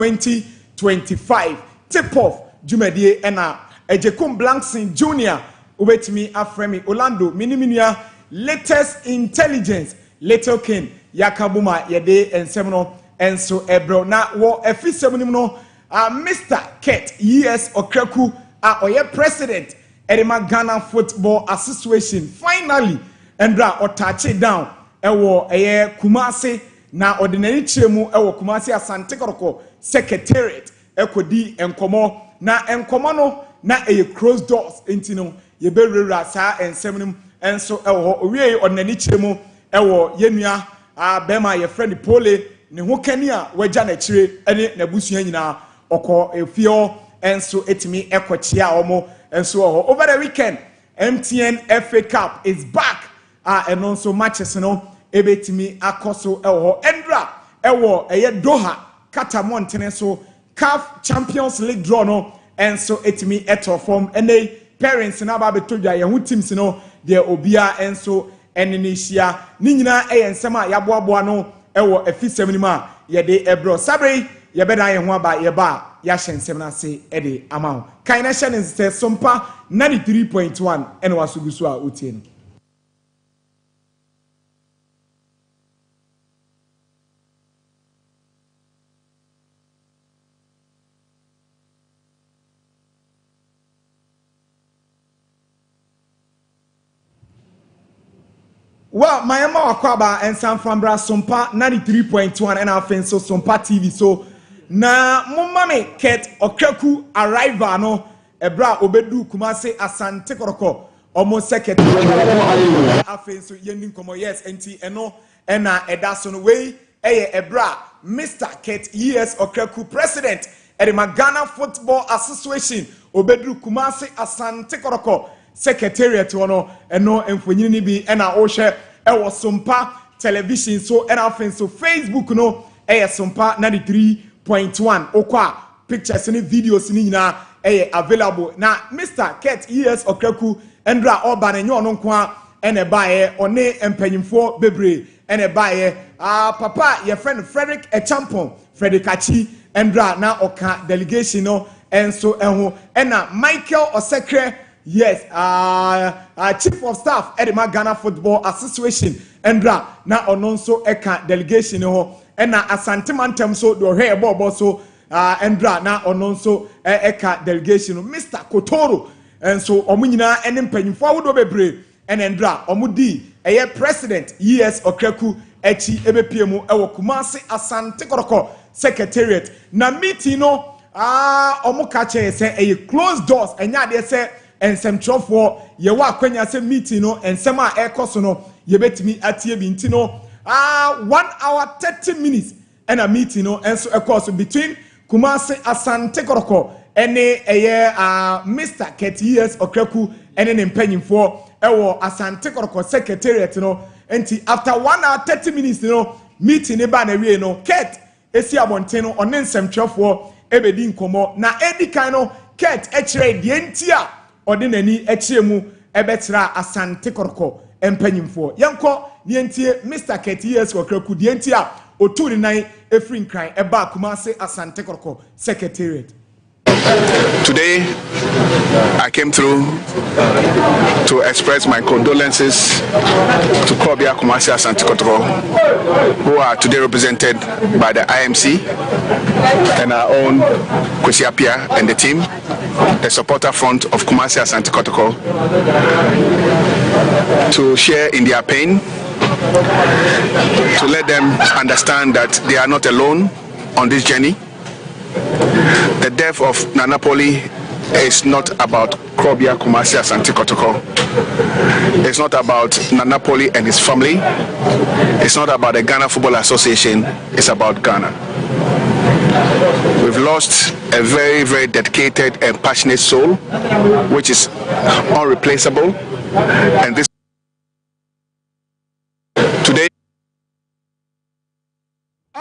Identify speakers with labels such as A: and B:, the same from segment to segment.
A: 2025 tip off Jumedie ena Ejekum Blankson Jr. Ubetimi Afremi Orlando Miniminia latest intelligence Little King Yakabuma Yede and Semino and so Ebro na wo efi semunimo Mr. Kate yes Okreku oye president Edema Ghana Football Association finally Endra otache down ewo eye Kumasi na ordinary chemu ewo Kumasi Asante Koroko secretariat ekodi enkomo na enkomo no na eye closed doors intino ye berura sa ensemnim enso ewo owie ordinary chemu ewo yenua bema ye friend Pole ne ho kani a waja na chire ene na busua nyina okọ efio enso etimi ekochia omo enso over the weekend MTN FA Cup is back and also matches no ebetimi akoso ewo endra ewo eye Doha Qatar Mountain so CAF Champions League draw no enso etimi eto form ene parents na ba betodwa ye hu teams no de obia enso enenisia ni nyina eye nsema yaboaboa no ewo afisem ni ma ye de ebro sabre ye beda ye ho aba ye ba ya hyensem na se ede ama kan na hye ne se Sompa 93.1 ene wasugusu a otie no. Well, my Emma Wakwaba and San Frambra Sompa 93.1 and our friends so Sompa TV so na mumame Ket Okreku arrival no ebra obedu Kumasi Asante Koroko almost secretary afin so yending komo yes enti eno ena edaso no way ebra Mr. Ket yes Okreku president Edema Ghana Football Association obedu Kumasi Asante Koroko secretariat wono eno emfonyini ni bi ena ohwe ewo Sompa television so ena afen so Facebook no Sompa 93.1 okwa pictures ni videos ni nyina available na Mr. Ket ES Okreku endra oba na nyo no nko ene baaye one empanyimfo bebre ene baaye papa your friend Frederick Echampon Frederick Achi endra na oka delegation no enso eho ena Michael Osekre yes chief of staff Edema Ghana Football Association endra na ononso eka delegation ho ena Asante Mantem so do he bobo so endra na ononso eka delegation Mr. Kotoro enso omunyina ene mpanyimfo awodo bebre ene endra omudi eye president yes Okreku echi ebepiemu ewo Kumasi Asante Koroko secretariat na meeting no omuka che se eye closed doors enya de se ensem trofo ye wa kwanya se meeting no ensem a ekoso no ye betimi atie bi nti no 1 hour 30 minutes and a meeting no enso ekoso between Kumasi Asante Koroko ene eye Mr. Ket yes Okreku ene ne mpanyimfo ewo Asante Koroko secretariat no enti after 1 hour 30 minutes no meeting ne ba na wie no Ket esi abonten no one nsem trofo ebedi nkomo na edikan no Ket ekire de ntia ordinary echiemu ebetra Asante Koroko empanyimfo yanko nientie Mr. Ket yes Okreku de ntia oturi nan efri nkran eba Kumasi Asante Koroko secretariat.
B: Today I came through to express my condolences to Kobia Kumasi Asante Koroko, who are today represented by the IMC and our own Kwesiapia and the team, the supporter front of Kumasi Asante Koroko, to share in their pain, to let them understand that they are not alone on this journey. The death of Nana Poli is not about Kobia Kumasi Asante Koroko. It's not about Nana Poli and his family. It's not about the Ghana Football Association. It's about Ghana. We've lost a very, very dedicated and passionate soul, which is unreplaceable. And this today.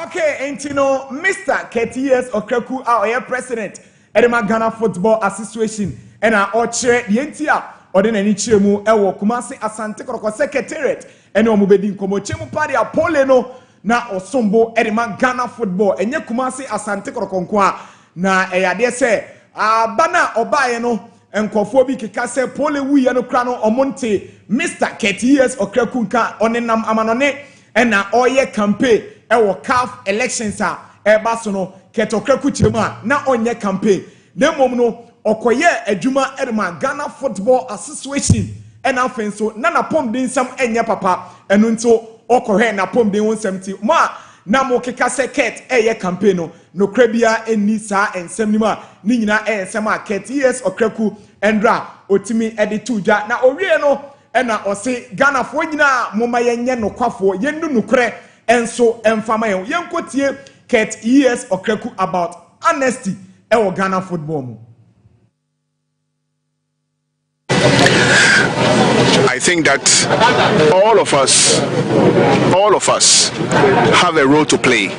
A: Okay, and you know, Mr. Ket yes Okreku our president Edema Ghana Football Association and our Oche Yentia ordinary chemu ewo Kumasi Asante Koroko secretariat and omubedi nkomo chemu party apole no na osombo edema Ghana football enye Kumasi Asante Korokonko a na eyade se bana obaye no enkofo bi keka se pole wuye no kra no omonte Mr. Ketias Okrakunka onenam amanone ena oye campaign ewo CAF elections a eba so no Ketokraku chema na onye campaign na mom no okoye adwuma edema Ghana Football Association ena afenso na napom din sam enye papa enu nto okohe na pom din 170 ma na mo keka se ket eye campaign no krabia eni sa ensem nima ni nyina ensem a ket yes Okraku endra otimi editudwa na owie no ena ose Ghana fo nyina moma yenye no kwafo yendu nukre enso emfama yenkotie ket yes Okraku about honesty ewo Ghana football mu.
B: I think that all of us have a role to play.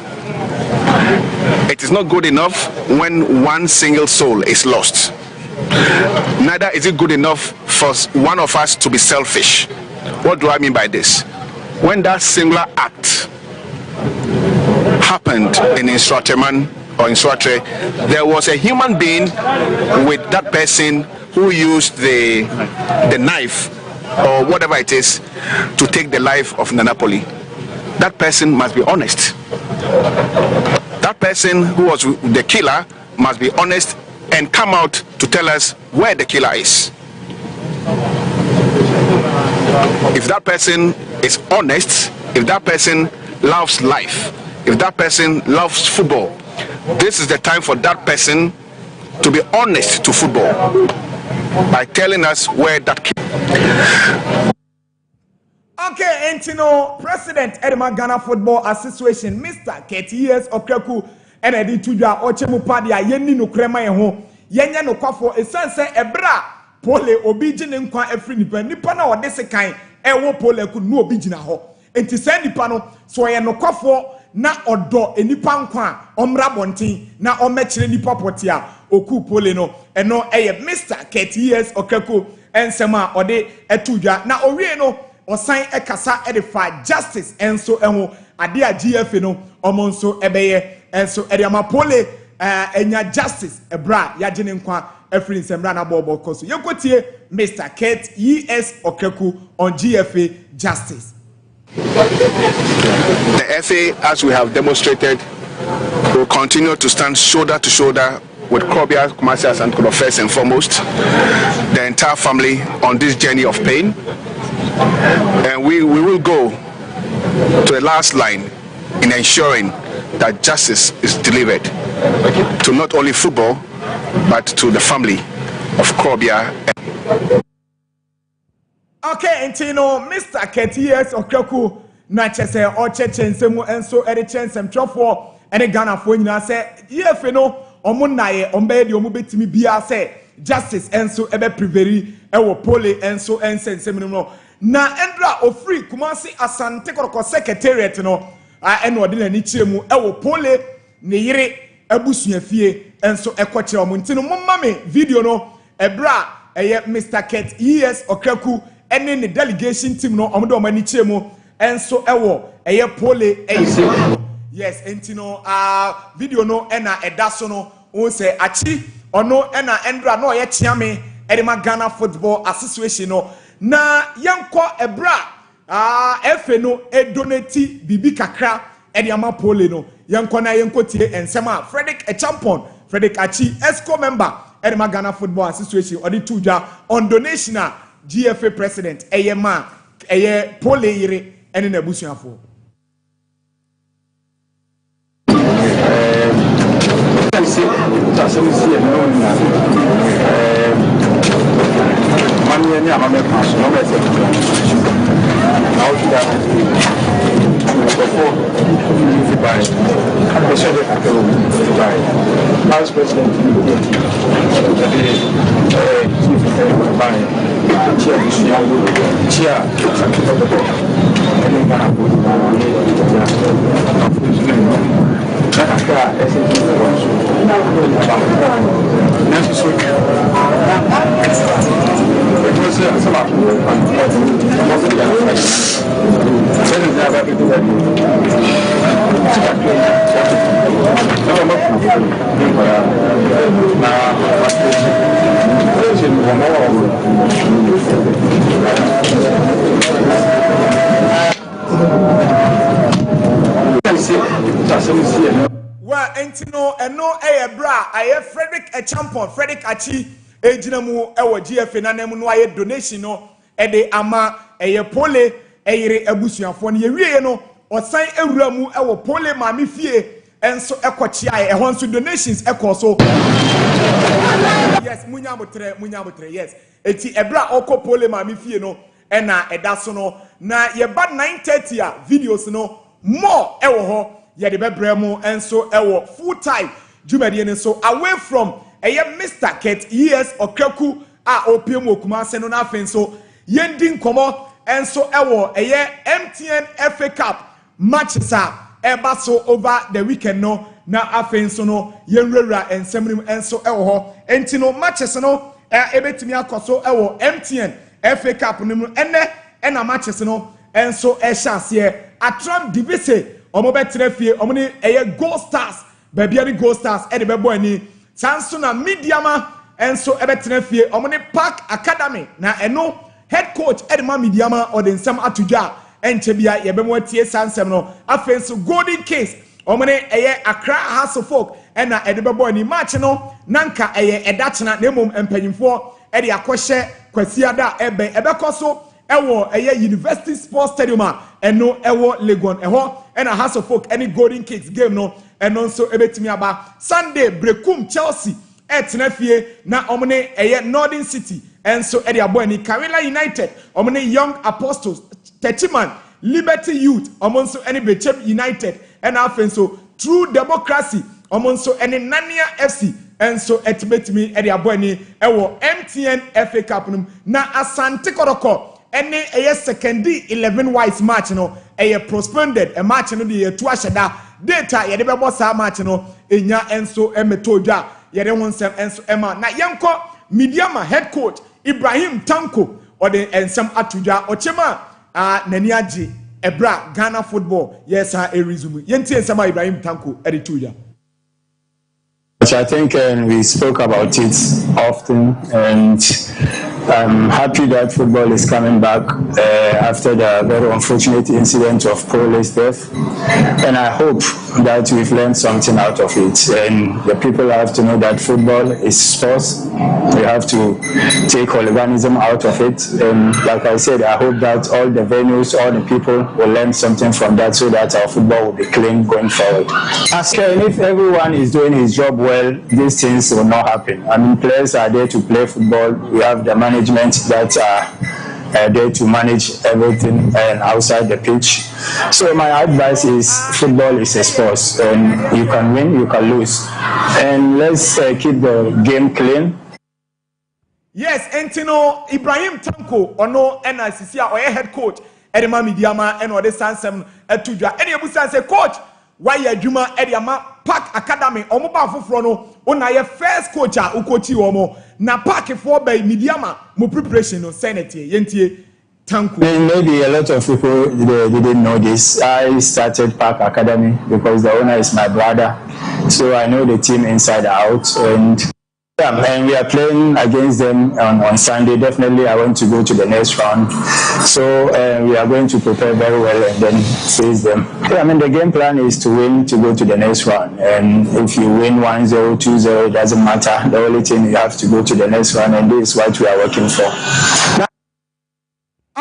B: It is not good enough when one single soul is lost. Neither is it good enough for one of us to be selfish. What do I mean by this? When that singular act happened in Instructorman or Instructor, there was a human being with that person who used the knife or whatever it is to take the life of Nanapoli. That person must be honest. That person who was the killer must be honest and come out to tell us where the killer is. If that person is honest, if that person loves life, if that person loves football, this is the time for that person to be honest to football by telling us where that killer.
A: Okay, Entino, President Edema Ghana Football Association, Mr. Ketias Okraku, and Edi Tuja, Ochemu Padia, Yenni no Krema Yeho, Yenya no Kwafo, Esanse Ebra, Pole, Obijin and Kwa Efri Nipana or Desekai, Ewo Pole could no Obijina ho. Enti send Nipano, so I no Kwafo, na odo enipa nkwa omra bontin na omechire nipa potia oku pole no eno eye Mr. Ketias Okraku ensema ode etudwa na owie no osan ekasa edifa justice enso enho ade a GFA no omonso ebeye enso ediama pole enya justice ebra yagene nkwa afri nsembra na bobo koso yekotie Mr. Ketias Okraku on GFA justice.
B: The FA, as we have demonstrated, will continue to stand shoulder to shoulder with Krobia, Kumasi, and Kodo first and foremost, the entire family on this journey of pain. And we will go to the last line in ensuring that justice is delivered to not only football, but to the family of Krobia.
A: Okay, Entino, Mr. Ketias Okraku, na chese o cheche nsemu enso ede chensem twofo ene Ghana fo nyina se yefe no omunaye ombe de omubetimi bia se justice enso ebe preveri ewo pole enso ensensem no na endra ofri Kumasi Asante Koroko secretariat no eno de nani chiremu ewo pole ne yire abusuafie enso ekoche omuntino mommame video no ebra eye Mr. Ketias Okraku ene ne delegation team no omodo omani chiremu enso ewo eye pole eye yes entino video no ena edaso no o se achi ono ena endra no ye chiame edema Ghana Football Association no na yanko ebra efe no edonati bibi kakra ediama pole no yanko na yanko tie ensema Frederick Echampon Frederick Achi ESCO member edema Ghana Football Association odi tuja on donation GFA president eye ma eye pole yire ene na busuafo Well, Entino, and no a bra, I have Frederick a champion, Frederick Achi, a Jinamu, our GF, and Namu, donation, a de ama, a pole, a abusian for no, or sign a ramu, our pole, mammy fee, and so equachia, a once donations, echo so. Yes, Munyamutre, yes. Eti ebra oko pole mammy fee no, and na edasono, na ye bad 9:30 videos no, more ewo. Yet the bebremo and so ewo full time Jumadian so away from Mr. Ket years or Kreku opium okuma seno na fen so yending komo and so ewo MTN FA Cup matches eba so over the weekend no na afen so no yenrera and semrim and so ewo entino matches no ebetimi akoso ewo MTN FA Cup no ene matches no and so chance here atram divise omo betrefie omo ni Gold Stars baby Gold Stars e de bebo ani sanso na Mediama enso e betrefie omo ni Park Academy na eno head coach e de ma Mediama o de nsam atudwa enche bia ye bemo tie sansem no afenso Golden Case omo ni Accra House of Folk e na e de bebo ani match no nanka edachena na emom empanyimfo e de akohye kwasiada ebekoso ewo University Sports Stadium eno ewo Legon eho ena House of Folk any Golden Kicks game no eno so ebetimi aba Sunday Brekum Chelsea tenafie na omne Northern City enso e de abo ani Karela United omne Young Apostles Techiman Liberty Youth omonso any Bechem United ena afenso True Democracy omonso any Nania FC enso etibetimi e de abo ani ewo MTN FA Cup na Asante Kodoko any secondary 11 wise match no postponed a match no the to ashada data ye de bebo sa match no enya enso emetodwa ye de wonsem enso ema na yenko Mediama head coach Ibrahim Tanko or the ensem atudwa ochema nani age ebra Ghana football yes a resume yenti ensem Ibrahim Tanko edituja.
C: I think we spoke about it often, and I'm happy that football is coming back after the very unfortunate incident of Pole's death. And I hope that we've learned something out of it. And the people have to know that football is sports. We have to take hooliganism out of it. And like I said, I hope that all the venues, all the people will learn something from that so that our football will be clean going forward. And if everyone is doing his job well, these things will not happen. I mean, players are there to play football. We have the management that are there to manage everything and outside the pitch. So my advice is football is a sport, and you can win, you can lose. And let's keep the game clean.
A: Yes, Entino Ibrahim Tanko ono NICC or head coach Edema Mediama and or the Sansem Etudra. Any of us say coach, why ya Juma Ediama Park Academy omoba foforo no ona ye first coach a ukochi omo na park for by Mediama mo preparation no senate yentie Tanko.
C: Maybe a lot of people they didn't know this. I started Park Academy because the owner is my brother, so I know the team inside out. And we are playing against them on Sunday. Definitely, I want to go to the next round. So we are going to prepare very well and then face them. I mean, the game plan is to win to go to the next round. And if you win 1-0, 2-0, it doesn't matter. The only thing you have to go to the next round, and this is what we are working for.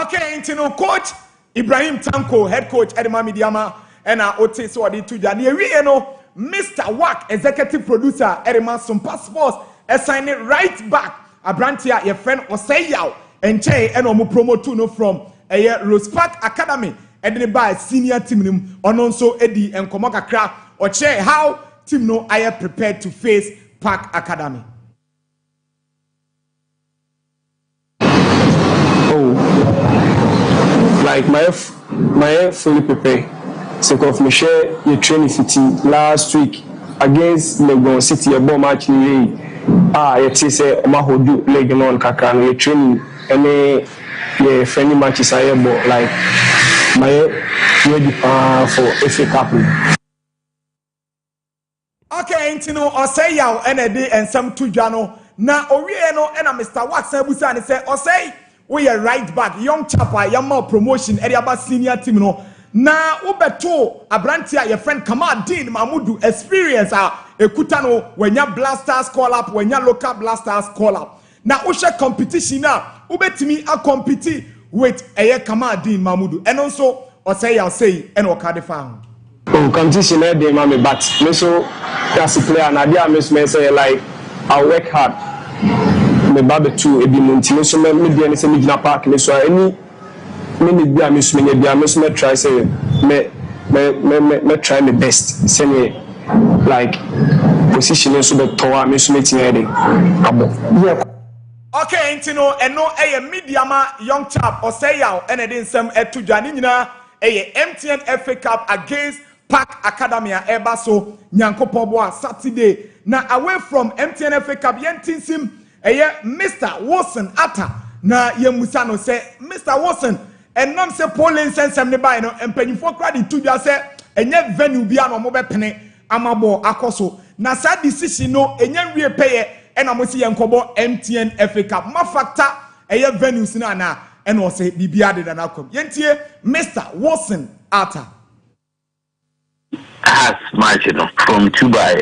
A: Okay, Intino coach Ibrahim Tanko, head coach Edema Mediama, and Ote so adi tuja. Ni no Mr. Wack, executive producer Edema Sompa Sports. Assign it right back. Abrantia, your friend Oseyaw, and Che, and Omo promote no from a Rose Park Academy, and then by senior team, on also Eddie and Komoka Craft, or Che, how team no I are prepared to face Park Academy.
D: Oh, like my fully prepared. So, of me share your training city last week against Legon City, a bomb match in it is a Mahodu Legon on Kakan. We training any friendly matches I am like my ready for FA Cup.
A: Okay, intino osay yaw enede ensam tudwa no na owie no na Mr. Wax abusa ne say osay we are right back young chapa yama promotion area aba senior team no na ubeto abranti a your friend Kamal Dean Mahmudu experience a ekuta no wenya blasters call up wenya local blasters call up na ushe competition na ubetimi a compete with Kamal Dean Mahmudu and also osay yaw say and okade fa
D: oh competition e dey mama but me so as a player na dia me say like I work hard me babe too e bi monti so me dey any say me gina park me so any me bia me so me bia me so me try say me try my best say me like position so be towa me so me tin e dey abo yeah.
A: Okay, intino eno media ma young chap oseyaw ene de nsem etudwa ni nyina MTN FA Cup against Park Academy eba so Nyankopon bo Saturday na away from MTN FA Cup yentinsim Mr. Wilson Atta na yemusa no say Mr. Wilson enom se polling sensem ne bai no empanyifo kra di tudwa se enye venue bia no mo bepene amabo akoso na sa decision no enye wie peye ena mo si yenkobo MTN FA Cup ma factor venues na ena o se bibia de na kom yentie Mr. Wilson Atta
E: as much from Dubai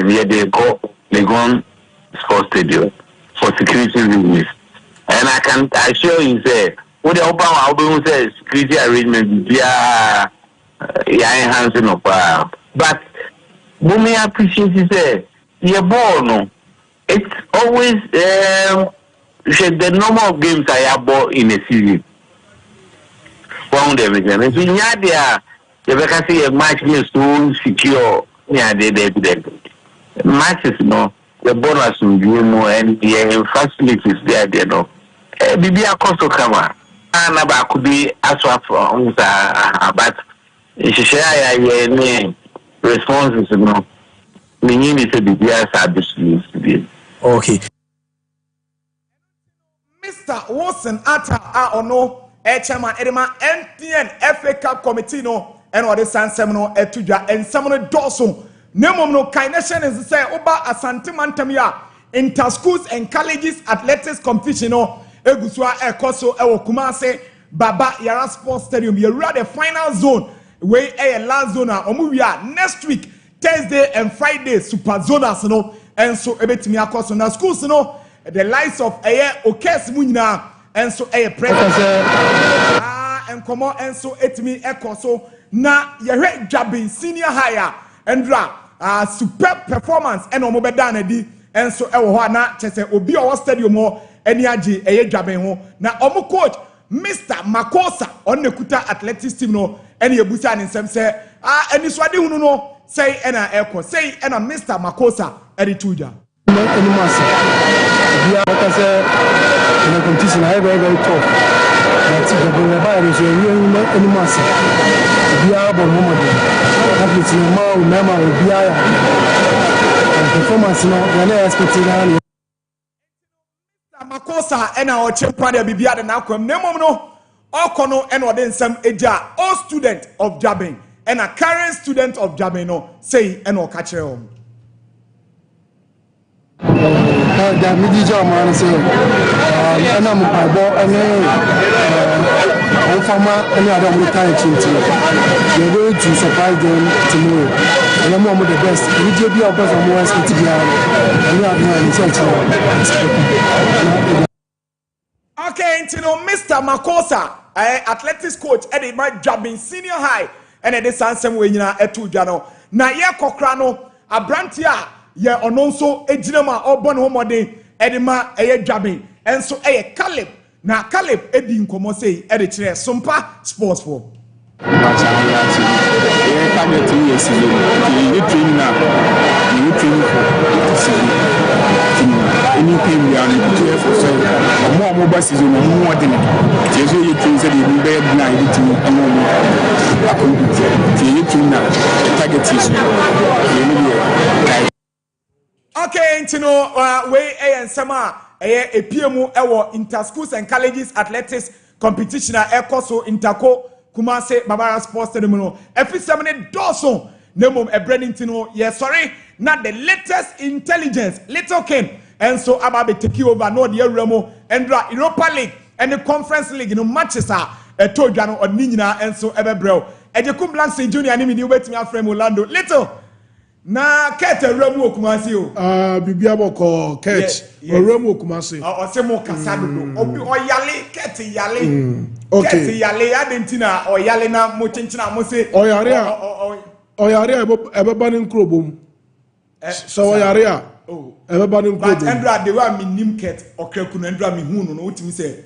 E: near the Legon Sports Stadium for security reasons. And I can assure you, say, what the open album says, security arrangement, yeah, enhancing of but Bumi appreciates say, yeah, no, it's always the number of games I have bought in a season. Found everything. And so, yeah, you can see a match is so secure. Yeah, they matches no the bonus you know and the facilities there no. Bibi akoso kama. Na ba could be aswa from but she share ya responses no. Meaning is bibi service.
A: Okay. Mr. Wilson Atta ono chairman edema MTN FA Cup committee no and what the sansem no etudwa ensem no doso nemom no kindness is say oba asante mantamia inter schools and colleges athletics competition no egusua ekoso ewo Kumase Baba Yara Sports Stadium you are the final zone wey last zone omuwia next week Thursday and Friday super zonas no and so ebetimi akoso na schools no the likes of okes mu nyina and so president and come on and so etimi ekoso na yehwe Jabin senior higher andra super performance and omo beda na di enso ewo ho na chese obi o stadium ho eni agi Jabin ho na omo coach Mr. Makosa on nekuta athletics team no eni ebusa ni nsem se eni swade hunu no say ena eko say ena Mr. Makosa edi tuja
D: eni masa bia okase na competition I very tough but the Baba is eni masa bia bo no athletes no ma remember bia performance no na expected na
A: Makosa ena o chempa de bibia de na akwam nemom no okono ena ode nsam eja all student of Jabin ena current student of Jabin no say ena o ka kire om
D: da midi jama na say ena mo pabo ene former any other military chinti we're going to surprise them tomorrow and I'm the best we do be our best more expected
A: okay intino Mr. Makosa athletics coach Eddie Jabin senior high and Eddie Sansem we nyina etudwa no na ye kokra no abrantia ye ononso ejinama obon homode Edima Jabin and so Caleb na Caleb edi nkomo sei e de kire Sompa sports for
F: anything we are to for so more mobile season more than it you things that you be blind to target
A: okay intino we ensema epiemu ewo inter schools and colleges athletics competition a ekoso Interco Kumase Babara Sports Stadium no efi 7 doso Nemom Ebrenintino, yes, sorry, not the latest intelligence, little Ken, and so Ababe take you over, no, the Remo, and Europa League, and the Conference League, you know, matches are a Tojano or Nina, and so Eberbro. And you come Blanc Junior, and you wait me out from Orlando, little. Na Kete Remo Kumasi o.
G: Bibiabo ko Kete Remo Kumasi.
A: O se mo kasado do. Obi oyale Kete yale. Kete yale adentina oyale na mo chinchina mo se. Oyare ebeba ni nkrobom. So oyare a. Ebeba ni nkrobom. But Endra de wa minim Kete okreku na Endra mi hu no otimi se.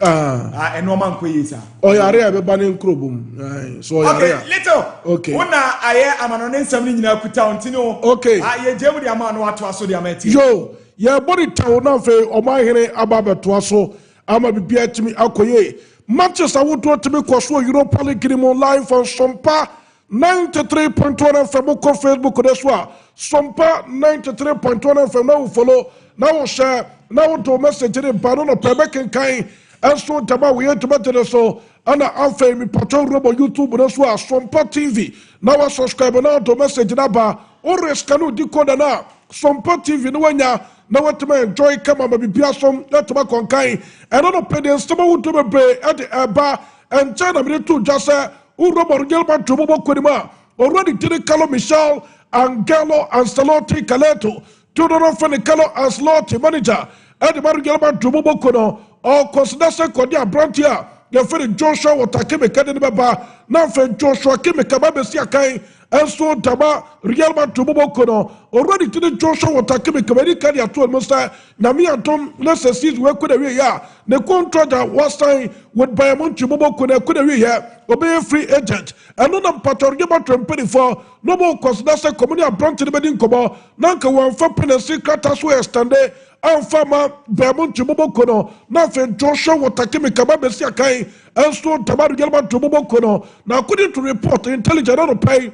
A: Eno man ko yesa. Oyare ebeba ni nkrobom. So oyare. Okay, little. Okay. Una aye amanone nsam ni nyina kuta ontino. Okay. Ye jemu di amano ato aso di amati. Yo, ye body town na fe omahene ababeto aso ama bibia timi akoye. Manchester would to me Koswo Europa League live on Sompa 93.1 FM on Facebook Deswa. Sompa 93.1 FM now follow, now share, now to message in Baron of Pebek Kai, and so Taba we had to better so, and I'm famous Patrol Robo YouTube Deswa, Sompa TV. Now I subscribe now to message Naba, or Rescanu Decoder now, Sompa TV, no one ya. Na what me enjoy kama mabibia som let ma konkai and on opinion stoma wuto be at the eba and China me to just urobo gelba tubo kwenima already did Carlo Michel Angelo Ancelotti Caleto to no fani Carlo Ancelotti manager at the gelba tubo kono or consider kodia brantia ya fani Joshua watakime kadeni baba na fe Joshua kime kababe siya kai and so Taba Real Madrid kono already to the Joshua watakime kameri kadi atu almosta na mi atom let's see we could we ya the contract was signed with Bayern Munich kono could we ya obey free agent and on Patrick Matron for no more consider say community branch the bedin komo nanka wan fa penalty kratas we stande and farmer Bayern Munich kono na fe Joshua watakime kababe sia kai and so Taba Real Madrid kono now according to report intelligence on pay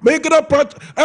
A: make it a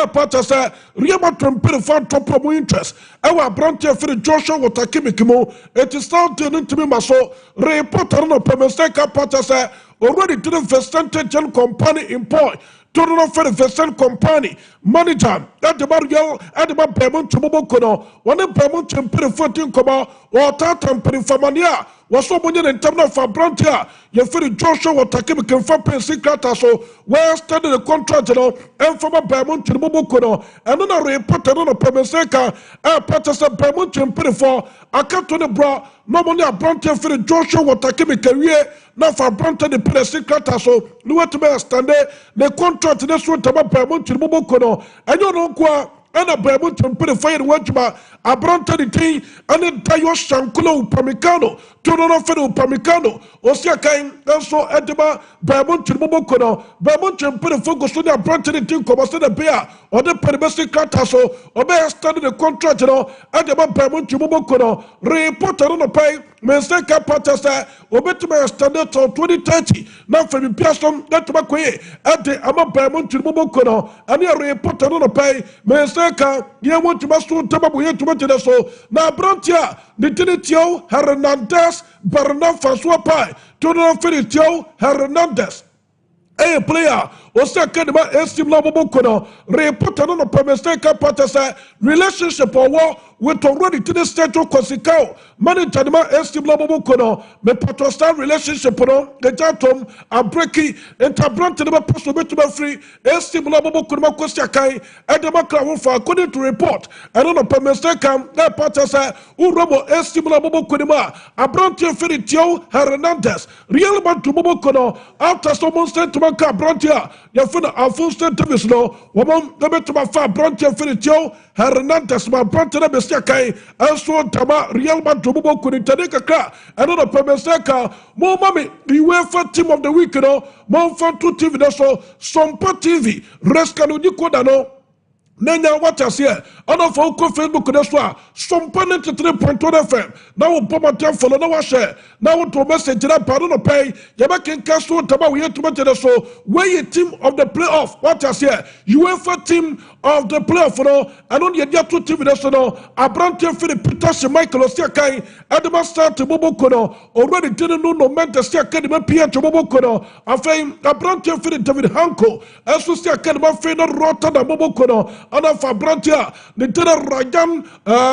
A: part as a Real Madrid for top of interest. Our branch for Joshua Watakimikimo, it is now turning to me, Maso, reporter on a Pemesteka part as a already to the percentage company employed. Total for the Vesel company manager at the Barriel at the payment to Mobokono, one of payment to pay 14 comma or Tatam Perifamania was so many in terms of Fabrantia. You feel Joshua or Takim can for pay secret so where started the contract and from a payment to Mobokono and then a reporter on a Pemeseka and purchase a payment to pay for a cut to the bra. No money a Brantia for Joshua or Takim career. Now for Branta the pay secret so no what to stand there the contract this one about payment to Mobokono and you know quoi and a Bible to put a fire watch about a Branta the tea and then Tayo Shankulo Pamicano to no fellow Pamicano or Siakain and so Edema Bible to Mobokono Bible to put a focus on the Branta the tea come the bear or the Perbesi Cataso or bear study the contract and about Bible to Mobokono reporter on the pay Menseka Patasa Obetuma standard till 2030 now from the Piasom that Maque at the Ama Bible to Mobokono and your reporter on the pay Menseka you want to master Tababu to mention so now Brantia the Tinitio Hernandez Bernard Francois Pai to the Finitio Hernandez. A player was second by Estim Labokono, reported on the Pemesteka Patasa relationship or war with already to the state of Cosicao, manager Estim Labokono, the Patostan relationship on the Jatom, a breaky, and Tabranton about possible to be free, Estim Labokono Kosiakai, and the Macra according to report, and on the Pemesteka, that Patasa, Urobo Estim Labokonima, a Brantia Finitio Hernandez, real man to Mobokono, after someone said to Maka Brantia. Ya funa Alfonso Davis no woman the bet my fa Brantia Finitio Hernandez my Brantia na besia kai anso tama Real Madrid bobo kuni tadeka kra and on the Pemesteka mo mami the UEFA team of the week no mo fan 2 TV no so Sompa TV Rescanu Nicoda no
G: Nenya what I say. On of our Facebook this one. Sompa 93.1 FM. Now Pomata follow no share. Now to message that pardon pay. Yabakin Castro Taba we to make so where you team of the playoff. What I say. UEFA team of the playoff no. And on your two team this no. Abrante for the Peter Michael Osiakai. Adama start to Bobo Kono. Already didn't know no man to stay academy Pierre to Bobo Kono. I find Abrante for the David Hanko. As we stay academy Fena Rota da Bobo Kono. Ana Fabrantia, the Tera Rajan,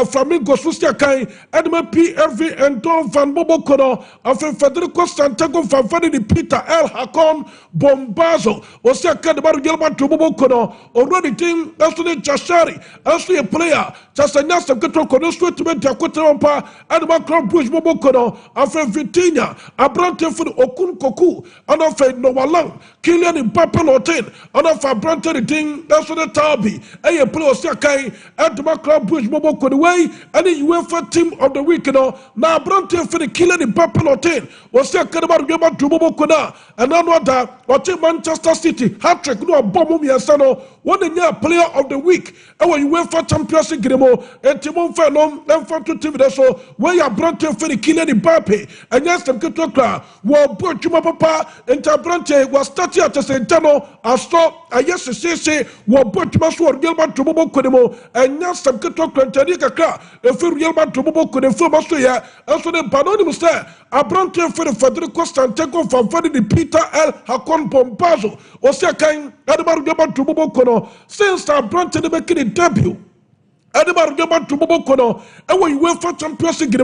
G: Flamingo Sustia Kai, Edmund PRV and Tom Van Bobo Kono, of Federico Santiago Fanfani, Peter L. Hakon, Bombazo, Osia Kadabar Gelman to Bobo Kono, already team, Ashley Chashari, Ashley a player, Chasanya Sakato Kono, Sweetman Takotampa, and Macron Bush Bobo Kono, Afra Vitinha, Abrante for Okun Koku, and of Nowalang, Killian in Papalotin, and of Abrante the Ding, that's the Tabi. A play Osiakai at the Macron Bush Bobo Konway and the UEFA team of the week. Now, Bronte for the killer in Papalotin was Sakaba Gaba to Bobo Kona and another or Manchester City hat trick no bomb Yasano, one year player of the week. And when UEFA Champions League and Timon Fanon and Fanto TV so where you Bronte for the killer in Pape and yes, the Kutokla were brought to my papa and Bronte was starting at the Sentano. I saw a yes to say were brought to my sword Gilman to Bobo Kodemo and yes, some Kutokla Tanika, if you Gilman to Bobo Kodemo Mastoya, and so the Panonimus there. I Bronte for the Federico Santiago from the Peter L. Hakon Pompazo, Osiakai, Adamar Gilman to Bobo Kono, since I Bronte the making debut. Adamar Gilman to Bobo Kono, and when you went for Champions League,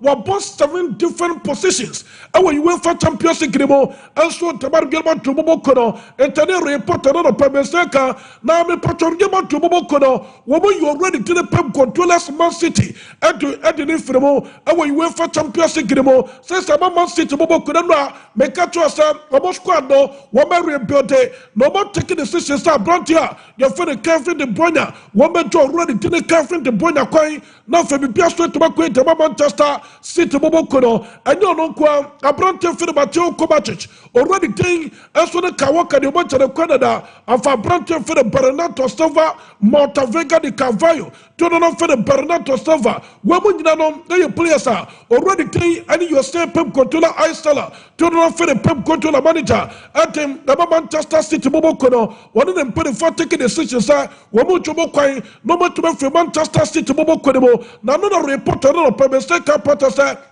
G: were both 7 different positions. And when you went for Champions League, and so Tamar Gilman to Bobo Kono, and Tane reported on a Pemeseka, now me Patron Gilman to Bobo Kono, woman you already did a Pem controllers Man City, and to Eddie Infimo, and when you went for Champions League, since I'm Man City Bobo Kono, make a choice, almost squad no, woman rebuilt it, no more taking decisions, Brontia, your friend Kevin de Bruyne, woman already did Catherine de Bruyne coin, now for me, Pierre to Manchester City Bobo Kono, and you know, Abrante for the Mateo Kovacic, already taking as for the Kawaka, the bunch of the Canada, and for Abrante for the Bernardo Silva, Montavega de Carvalho, to know for the Bernardo Silva, women, you know, they players are already taking any your stay Pep controller, ice seller, to know for the Pep controller manager, at him, the Manchester City Bobo Kono, one of them put for taking decisions, woman to Mokai, no more to be from Manchester City Bobo Kono, now no reporter, no Pemeseka Potter,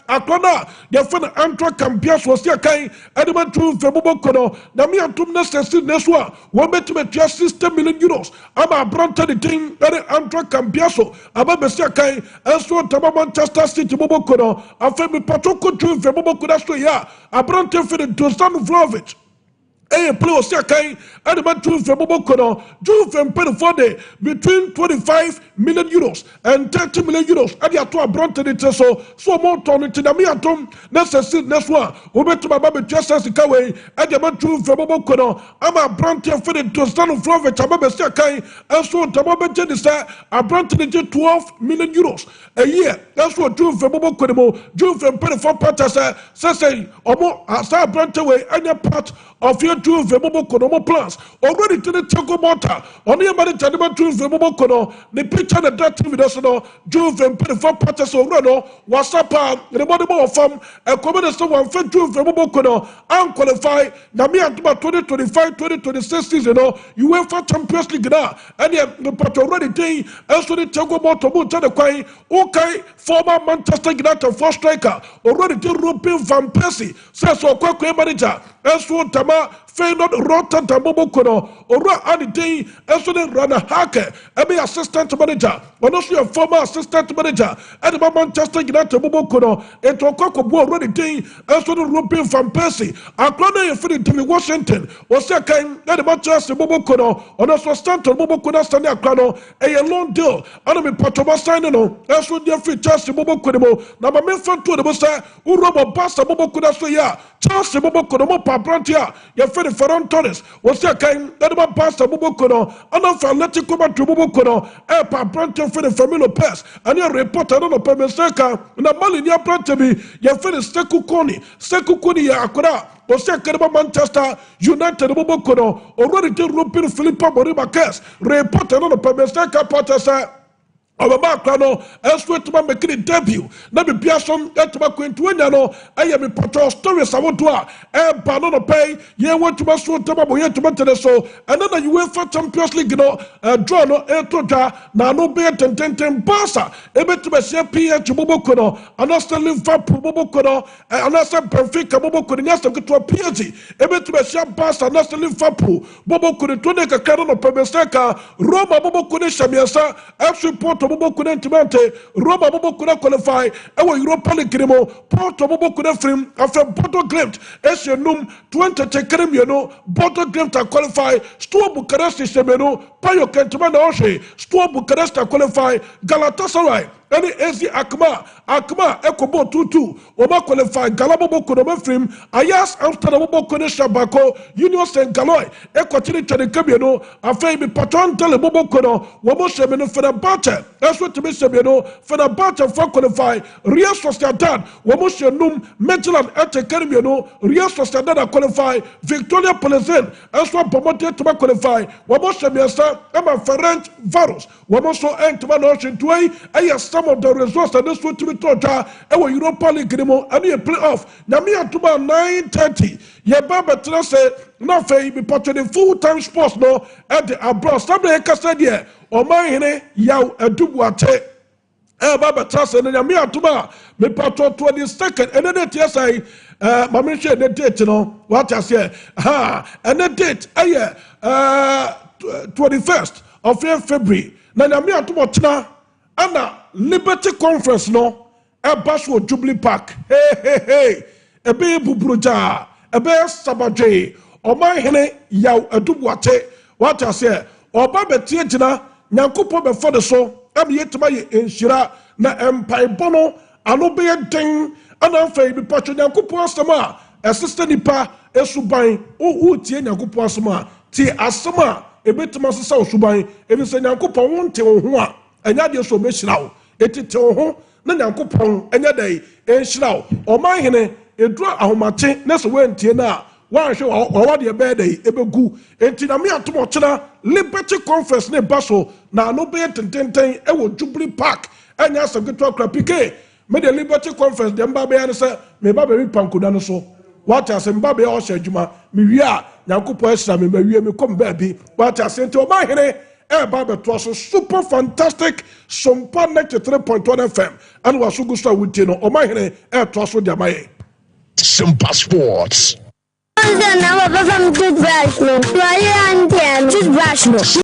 G: Akona, their friend Antra Campias was here, Edmund to Bobo Kono, Namia Tumnes, Neswa, one bet to make 60 million euros. I'm a Bronte the thing, Antra Campiaso, about Messiakai, and so Tama Manchester City Bobo Kono, a family Patoko to Bobo Kodastoya, a Bronte for the Dusan Vlaovic. A play Osiakai, and about 2 Bobo Kono, 2 from Penforde, between 25 million euros and 30 million euros. And you are Bronte it so more turn it to the Miatum, necessary next one, who met to my baby just as the Kawe, and the man 2 from Bobo Kono. I'm a Bronte for the Dusan Vlaovic, a Baba Siakai, and so Tamabe Jedisa, a Bronte 12 million euros a year. That's what 2 from Bobo Kono, 2 from Penford Patas, say, or more, as I Bronte away any part of your 2 from Bobo Kono plans. Already to the Chaco Mota, on the American Taliban 2 from Bobo Kono, the picture of that TV national, 2 from Penford Patas or Rano, was up the body more from a communist one for 2 from Bobo Kono, unqualified, Namia 2025-2026 season, UEFA Champions League now, and the part already day, as to the Chaco Mota, Mutana, okay, former Manchester United 4 striker, already to Ruben Van Persie, says so quick manager, as to Tama, Feyenoord Rotterdam Bobo Kono, Ora Aditi, Essoden Rana Hake, be assistant manager, but also a former assistant manager, and the Manchester United Bobo Kono, and to Coco already day, Essoden Ruben Van Persie, a clone for the Washington, was second, and the Manchester Bobo Kono, on also Stanton Bobo Kono Stanley Akrano, a loan deal, and a Patoma signing on, as with Jeffrey Chelsea Bobo Kono, now my main fan to the Bossa, Urobo Bassa Bobo Kono Soya, Chelsea Bobo Kono, Pabrantia, your yɛfɛ ne Ferran Torres wɔsɛ kan ɛdema pastor boboko no ana fa Atletico Madrid boboko no ɛpa abrante fɛ ne Fermin Lopez ɛne reporter no pɛmɛsɛka na Mali ni abrante bi yɛfɛ ne Sekou Koni yɛ akora wɔsɛ kadema Manchester United boboko no already to European Philippa Moriba reporter no pɛmɛsɛka patasa Obama Crano, Elsewhere making a debut. Nabi Piason, Etuma Quintuania, I am a patrol story, Savotua, and Panono Pay, ye want to Masu Tamabu, yet to Mateso, and then you went for Champions League, draw no Etoja, Nano Bet and Tenten Basa, Ebet to Messia Pia to Bobokono, and also Liverpool Bobokono, and also Benfica Bobokono, yes, to a PG, Ebet to Messia Basa, and also Liverpool, Bobokono, Tunica Canon, Pemeseka, Roma Bobokone Shamiasa, actually Porto Bobo Kudentimante, Roma Bobo Kuda qualify, our Europa League Grimo, Porto Bobo Kuda Frim, after Porto Glimt, Eshenum, 20 Tekerimiano, Porto Glimt qualify, Stua Bucharest Semeno, Payo Kentimana Oshe, Stua Bucharest qualify, Galatasaray, any Ezi Akma, Ekobo 2-2, Oma qualify, Galabo Kudomefrim, Ayas Amsterdam Bobo Kunesha Bako, Union Saint Galoy, Equatini Tedekabiano, Afei Patron Telebobo Kuno, Wabo Semeno for the Batter. That's what to be said, for the battle for qualify, Real Sociedad, Wamusha Num, Midland at Kermiano, Real Sociedad qualify, Victoria Polizin, that's what promoted to qualify, Wamusha Miasa, Emma Ferrant Varus, Wamoso and to my ocean to I have some of the results and this would to be taught, our Europa League Grimo, and a playoff, Namia to 9:30, Yababa Trase, Nafe, be portrayed full-time sports no at the abroad. Somebody said, yeah. Omaine yaw adubuate baba trust and me atuma me patro 22nd and then it yes I mama share the date no what I say and the date 21st of February na me atuma tena ana Liberty Conference no e baso Jubilee Park hey ebe bubruja ebe sabadwe omaine yaw adubuate what I say oba betie tena Nyankupo before the so, I'm yet to buy in Shira, na Empire ano be a ding, and I'm fair be patching Nyankupo Sama, assistant nipa, Esubai, who tie Nyankupo Sama, tie Asama, a bit to Master South Subai, if you say Nyankupo won't tell Hua, and Yadia so much now, it tell home, then Nyankupo, and your day, and Shroud, or my hene, a draw our mate, next way Tina. One show or what your bed ebegu entina me atomo chena Liberty Conference ne baso na no be tenten e wo Jubilee Park anya sageto krapike me the Liberty Conference dem ba be an say me ba be pankoda no so what as mba be o hye adwuma me wi a Nyankopɔ asra me wi me kom ba bi what as enti o ma hene e ba be to so super fantastic Sompa 93.1 FM and was so gusto wuti no o ma hene e to so dia maye
H: Sompa Sports.
I: Toothbrush no.